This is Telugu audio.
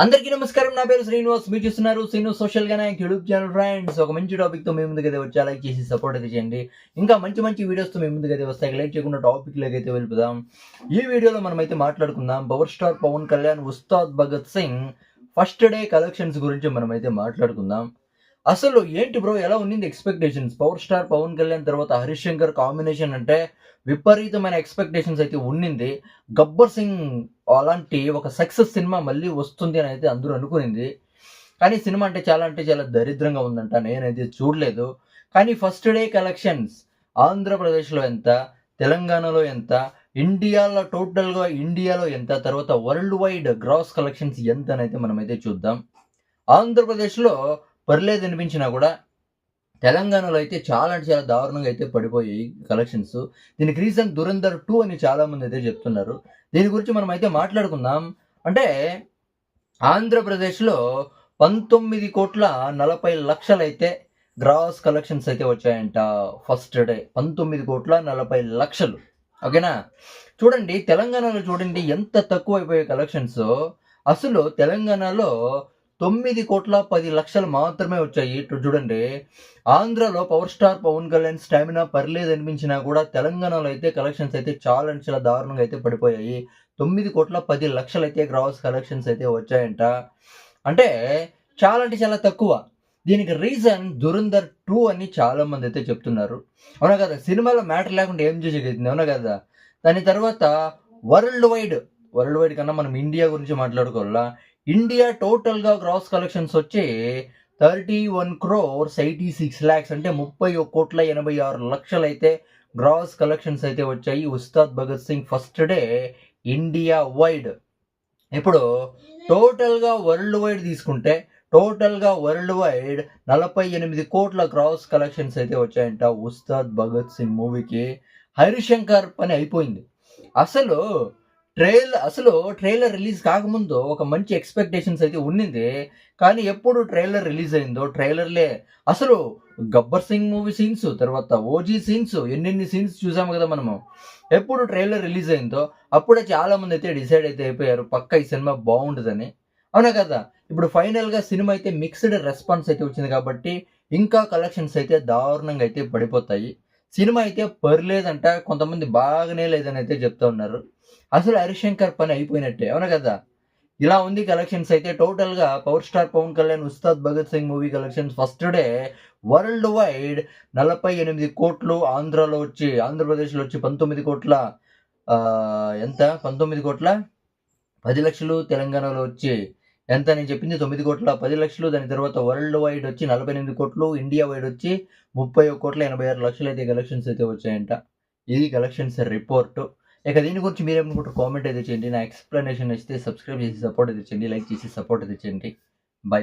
అందరికీ నమస్కారం. నా పేరు శ్రీనివాస్. మీరు చూస్తున్నారు శ్రీను సోషల్ గనాయక్ యూట్యూబ్ ఛానల్. ఫ్రెండ్స్, ఒక మంచి టాపిక్ తో మీ ముందుకైతే వచ్చా. లైక్ చేసి సపోర్ట్ అయితే చేయండి. ఇంకా మంచి మంచి వీడియోస్ తో మీ ముందుకైతే వస్తాయి. లైక్ చేయకుండా టాపిక్ లోకైతే వెళ్ళిపోదాం. ఈ వీడియోలో మనం అయితే మాట్లాడుకుందాం power star Pawan Kalyan Ustaad Bhagat Singh first day collections గురించి మనం అయితే మాట్లాడుకుందాం. అసలు ఏంటి బ్రో, ఎలా ఉన్నింది expectations? Power star Pawan Kalyan తర్వాత హరీష్ శంకర్ కాంబినేషన్ అంటే విపరీతమైన ఎక్స్పెక్టేషన్స్ అయితే ఉన్నింది. గబ్బర్ సింగ్ అలాంటి ఒక సక్సెస్ సినిమా మళ్ళీ వస్తుంది అని అయితే అందరూ అనుకునింది. కానీ సినిమా అంటే చాలా దరిద్రంగా ఉందంట. నేనైతే చూడలేదు. కానీ ఫస్ట్ డే కలెక్షన్స్ ఆంధ్రప్రదేశ్లో ఎంత, తెలంగాణలో ఎంత, ఇండియాలో ఎంత, తర్వాత వరల్డ్ వైడ్ గ్రాస్ కలెక్షన్స్ ఎంత అని అయితే మనమైతే చూద్దాం. ఆంధ్రప్రదేశ్లో పర్లేదు అనిపించినా కూడా తెలంగాణలో అయితే చాలా దారుణంగా అయితే పడిపోయాయి కలెక్షన్స్. దీనికి రీజన్ దురంధర్ 2 అని చాలా మంది అయితే చెప్తున్నారు. దీని గురించి మనం అయితే మాట్లాడుకుందాం. అంటే ఆంధ్రప్రదేశ్లో 19,40,00,000 అయితే గ్రాస్ కలెక్షన్స్ అయితే వచ్చాయంట ఫస్ట్ డే. 19,40,00,000. ఓకేనా? చూడండి, తెలంగాణలో చూడండి ఎంత తక్కువ అయిపోయాయి కలెక్షన్స్. అసలు తెలంగాణలో 9,10,00,000 మాత్రమే వచ్చాయి. ఇటు చూడండి, ఆంధ్రాలో power star Pawan Kalyan stamina పర్లేదు అనిపించినా కూడా తెలంగాణలో అయితే కలెక్షన్స్ అయితే చాలా దారుణంగా అయితే పడిపోయాయి. 9,10,00,000 అయితే గ్రాస్ కలెక్షన్స్ అయితే వచ్చాయంట. అంటే చాలా తక్కువ. దీనికి రీజన్ దురంధర్ 2 అని చాలా మంది అయితే చెప్తున్నారు. అవునా కదా? సినిమాలో మ్యాటర్ లేకుండా ఏం చేసేది, అవునా కదా? దాని తర్వాత వరల్డ్ వైడ్ కన్నా మనం ఇండియా గురించి మాట్లాడుకోవాలా. ఇండియా టోటల్గా గ్రాస్ కలెక్షన్స్ వచ్చి 31,86,00,000 అంటే 31,86,00,000 అయితే గ్రాస్ కలెక్షన్స్ అయితే వచ్చాయి Ustaad Bhagat Singh first day India wide. ఇప్పుడు టోటల్గా వరల్డ్ వైడ్ తీసుకుంటే 48 కోట్ల గ్రాస్ కలెక్షన్స్ అయితే వచ్చాయంట ఉస్తాద్ భగత్ సింగ్ మూవీకి. హరిశంకర్ పని అయిపోయింది. అసలు ట్రైలర్ రిలీజ్ కాకముందు ఒక మంచి ఎక్స్పెక్టేషన్స్ అయితే ఉన్నింది. కానీ ఎప్పుడు ట్రైలర్ రిలీజ్ అయిందో ట్రైలర్లే. అసలు గబ్బర్ సింగ్ మూవీ సీన్స్, తర్వాత ఓజీ సీన్స్, ఎన్ని సీన్స్ చూసాము కదా మనము. ఎప్పుడు ట్రైలర్ రిలీజ్ అయిందో అప్పుడే చాలా మంది అయితే డిసైడ్ అయితే అయిపోయారు పక్క ఈ సినిమా బాగుంటుందని. అవునా కదా? ఇప్పుడు ఫైనల్గా సినిమా అయితే మిక్స్డ్ రెస్పాన్స్ అయితే వచ్చింది కాబట్టి ఇంకా కలెక్షన్స్ అయితే దారుణంగా అయితే పడిపోతాయి. సినిమా అయితే పర్లేదంట, కొంతమంది బాగానే లేదని అయితే చెప్తా ఉన్నారు. అసలు హరిశంకర్ పని అయిపోయినట్టే, అవునా కదా? ఇలా ఉంది కలెక్షన్స్ అయితే. టోటల్గా power star Pawan Kalyan Ustaad Bhagat Singh movie collections first day world wide 48 కోట్లు. ఆంధ్రప్రదేశ్లో వచ్చి 19 కోట్ల ఎంత 19,10,00,000. తెలంగాణలో వచ్చి ఎంత అని చెప్పింది 9,10,00,000. దాని తర్వాత వరల్డ్ వైడ్ వచ్చి 48 కోట్లు. ఇండియా వైడ్ వచ్చి 31,86,00,000 అయితే కలెక్షన్స్ అయితే వచ్చాయంట. ఇది కలెక్షన్స్ రిపోర్ట్. ఇక దీని గురించి మీరేమనుకుంటారు కామెంట్ అయితే చేయండి. నా ఎక్స్ప్లెనేషన్ నచ్చితే సబ్స్క్రైబ్ చేసి సపోర్ట్ అయితే చేయండి. లైక్ చేసి సపోర్ట్ అయితే చేయండి. బై.